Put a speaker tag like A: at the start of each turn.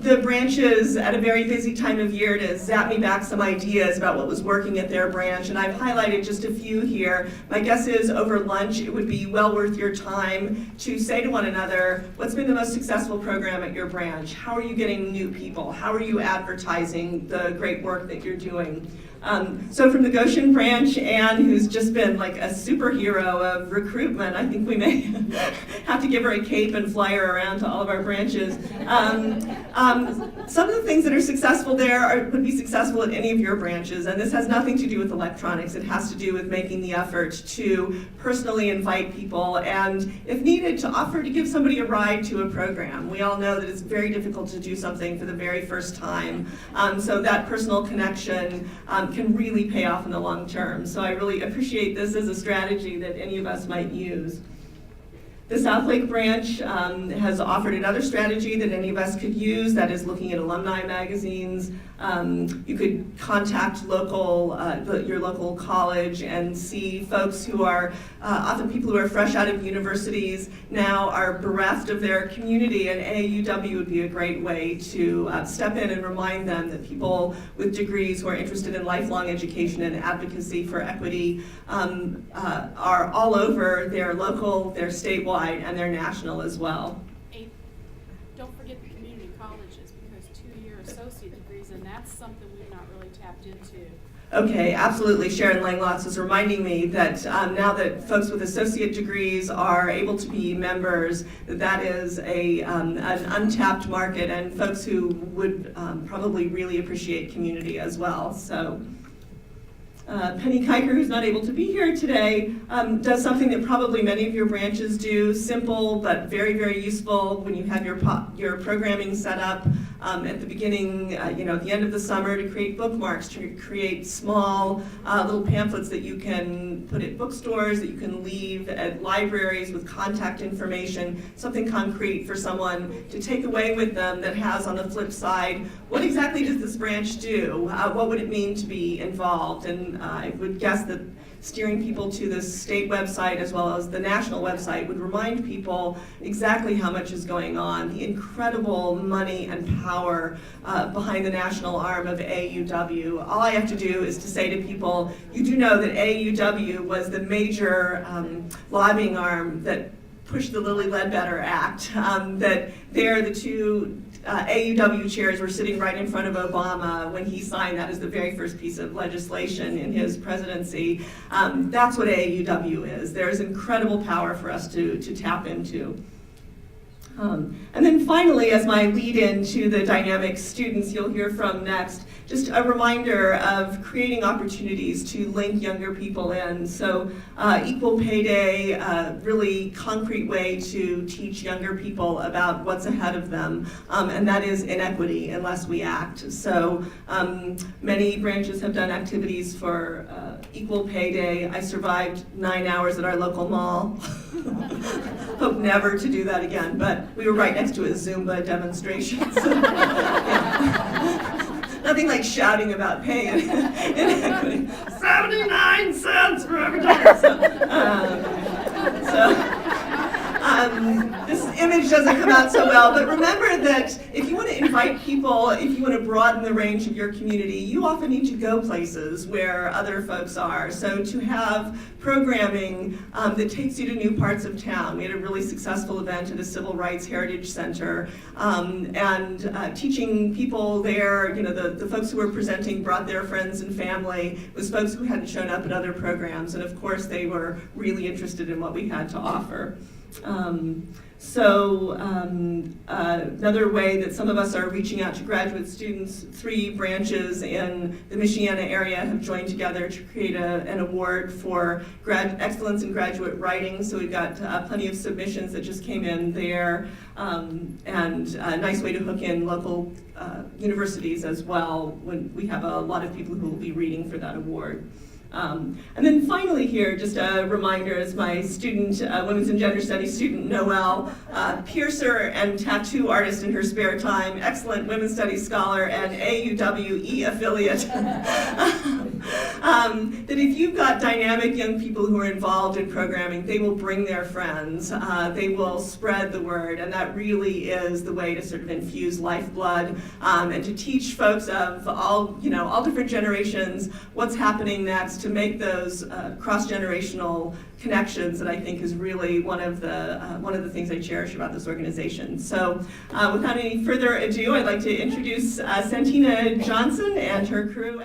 A: the branches at a very busy time of year to zap me back some ideas about what was working at their branch, and I've highlighted just a few here. My guess is over lunch it would be well worth your time to say to one another, what's been the most successful program at your branch? How are you getting new people? How are you advertising the great work that you're doing? So from the Goshen branch, Anne, who's just been like a superhero of recruitment, I think we may have to give her a cape and fly her around to all of our branches. Some of the things that are successful there would be successful at any of your branches, and this has nothing to do with electronics. It has to do with making the effort to personally invite people and, if needed, to offer to give somebody a ride to a program. We all know that it's very difficult to do something for the very first time, so that personal connection can really pay off in the long term. So I really appreciate this as a strategy that any of us might use. The South Lake branch has offered another strategy that any of us could use, that is looking at alumni magazines. You could contact your local college and see folks who are, often people who are fresh out of universities now are bereft of their community, and AAUW would be a great way to step in and remind them that people with degrees who are interested in lifelong education and advocacy for equity are all over. They're local, they're statewide, and they're national as well.
B: Don't forget the community colleges, because 2-year associate degrees, and that's something we've not really tapped into.
A: Okay, absolutely. Sharon Langlotz is reminding me that now that folks with associate degrees are able to be members, that is an untapped market, and folks who would probably really appreciate community as well. So. Penny Kiker, who's not able to be here today, does something that probably many of your branches do, simple but very, very useful when you have your programming set up at the beginning, at the end of the summer, to create bookmarks, to create small little pamphlets that you can put at bookstores, that you can leave at libraries with contact information, something concrete for someone to take away with them that has, on the flip side, what exactly does this branch do? What would it mean to be involved? And I would guess that steering people to the state website as well as the national website would remind people exactly how much is going on, the incredible money and power behind the national arm of AAUW. All I have to do is to say to people, you do know that AAUW was the major lobbying arm that pushed the Lilly Ledbetter Act, that there the two AAUW chairs were sitting right in front of Obama when he signed that as the very first piece of legislation in his presidency. That's what AAUW is. There's incredible power for us to tap into. And then finally, as my lead in to the dynamic students you'll hear from next, just a reminder of creating opportunities to link younger people in. So Equal Pay Day, a really concrete way to teach younger people about what's ahead of them, and that is inequity unless we act. So many branches have done activities for Equal Pay Day. I survived 9 hours at our local mall. Hope never to do that again, but we were right next to a Zumba demonstration. So, yeah. Nothing like shouting about pay and inequity. 79 cents for every dollar. This image doesn't come out so well, but remember that if you want to invite people, if you want to broaden the range of your community, you often need to go places where other folks are. So to have programming that takes you to new parts of town. We had a really successful event at the Civil Rights Heritage Center, and teaching people there, the folks who were presenting brought their friends and family. It was folks who hadn't shown up at other programs, and of course they were really interested in what we had to offer. Another way that some of us are reaching out to graduate students, 3 branches in the Michiana area have joined together to create an award for excellence in graduate writing. So we've got plenty of submissions that just came in there, and a nice way to hook in local universities as well when we have a lot of people who will be reading for that award. And then finally here, just a reminder as my student, Women's and Gender Studies student, Noelle, piercer and tattoo artist in her spare time, excellent Women's Studies scholar and AAUW affiliate, that if you've got dynamic young people who are involved in programming, they will bring their friends, they will spread the word, and that really is the way to sort of infuse lifeblood and to teach folks of all different generations what's happening next, to make those cross-generational connections that I think is really one of the things I cherish about this organization. So without any further ado, I'd like to introduce Santina Johnson and her crew.